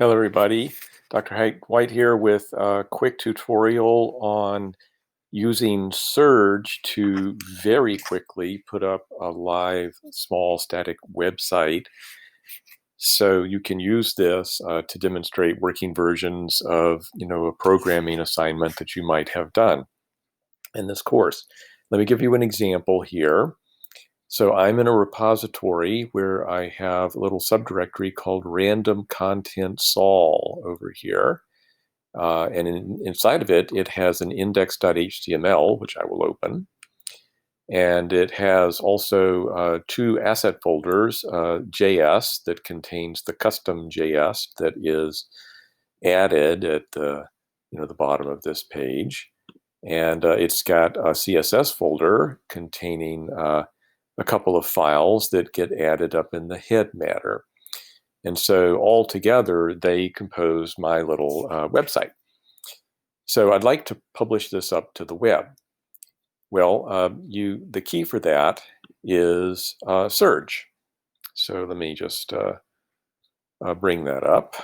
Hello everybody, Dr. White here with a quick tutorial on using Surge to very quickly put up a live small static website. So you can use this to demonstrate working versions of a programming assignment that you might have done in this course. Let me give you an example here. So I'm in a repository where I have a little subdirectory called random content sol over here. And inside of it, it has an index.html, which I will open. And it has also two asset folders, JS that contains the custom JS that is added at the bottom of this page. And it's got a CSS folder containing a couple of files that get added up in the head matter. And so all together, they compose my little website. So I'd like to publish this up to the web. Well, the key for that is Surge. So let me just bring that up.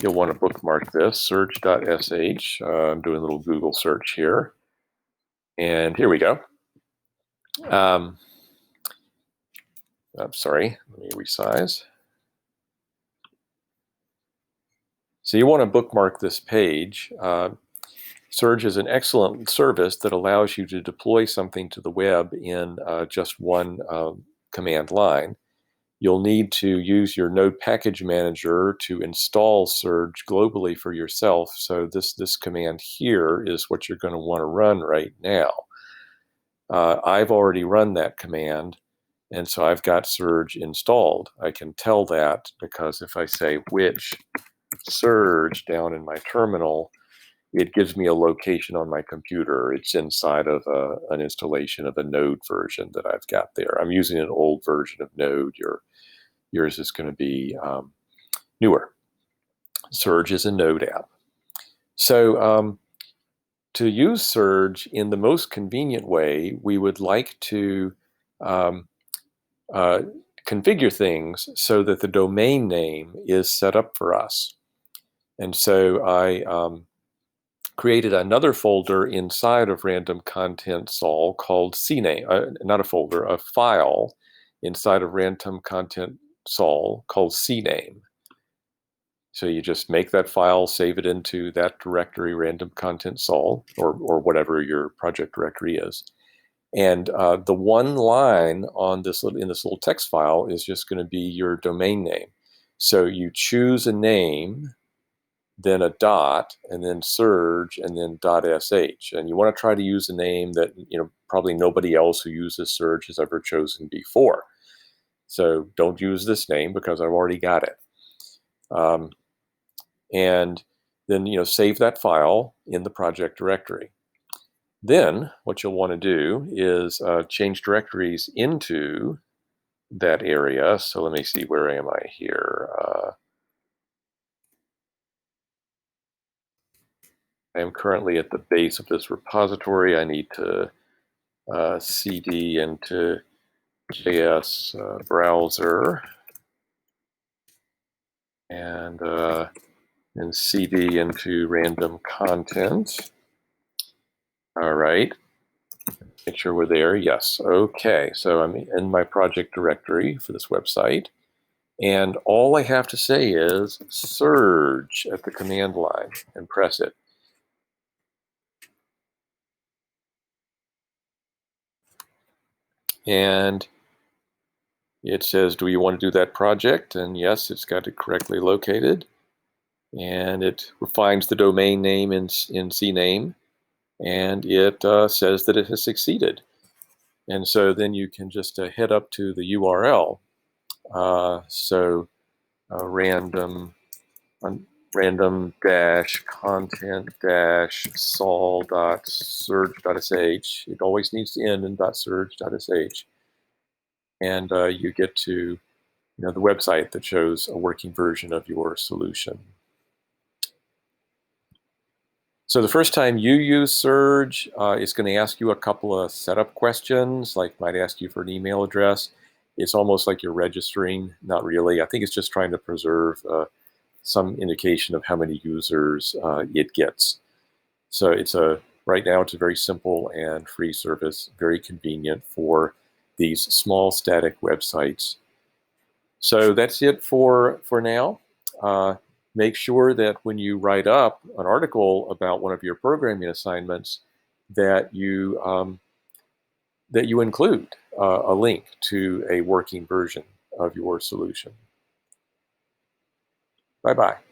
You'll want to bookmark this, surge.sh. I'm doing a little Google search here. And here we go. I'm sorry, let me resize. So you want to bookmark this page. Surge is an excellent service that allows you to deploy something to the web in just one command line. You'll need to use your Node Package Manager to install Surge globally for yourself. So this command here is what you're going to want to run right now. I've already run that command, and so I've got Surge installed. I can tell that because if I say which Surge down in my terminal, it gives me a location on my computer. It's inside of an installation of a Node version that I've got there. I'm using an old version of Node. Yours is going to be newer. Surge is a Node app. So to use Surge in the most convenient way, we would like to configure things so that the domain name is set up for us. And so I created another folder inside of random content sol called CName, not a folder, a file inside of random content sol called CName. So you just make that file, save it into that directory, random content sol, or whatever your project directory is. And the one line on in this little text file is just going to be your domain name. So you choose a name, then a dot, and then Surge, and then .sh. And you want to try to use a name that probably nobody else who uses Surge has ever chosen before. So don't use this name because I've already got it. And then save that file in the project directory. Then what you'll want to do is change directories into that area. So let me see, where am I here? I am currently at the base of this repository. I need to cd into JS browser and cd into random content. All right, make sure we're there. Yes, okay. So I'm in my project directory for this website. And all I have to say is Surge at the command line and press it. And it says, do you want to do that project? And yes, it's got it correctly located. And it finds the domain name in CName. And it says that it has succeeded. And so then you can just head up to the URL. Random-content-sol.surge.sh. It always needs to end in .surge.sh. And you get to the website that shows a working version of your solution. So the first time you use Surge, it's going to ask you a couple of setup questions, like might ask you for an email address. It's almost like you're registering, not really. I think it's just trying to preserve some indication of how many users it gets. So right now it's a very simple and free service, very convenient for these small static websites. So that's it for now. Uh, Make sure that when you write up an article about one of your programming assignments, that you include a link to a working version of your solution. Bye bye.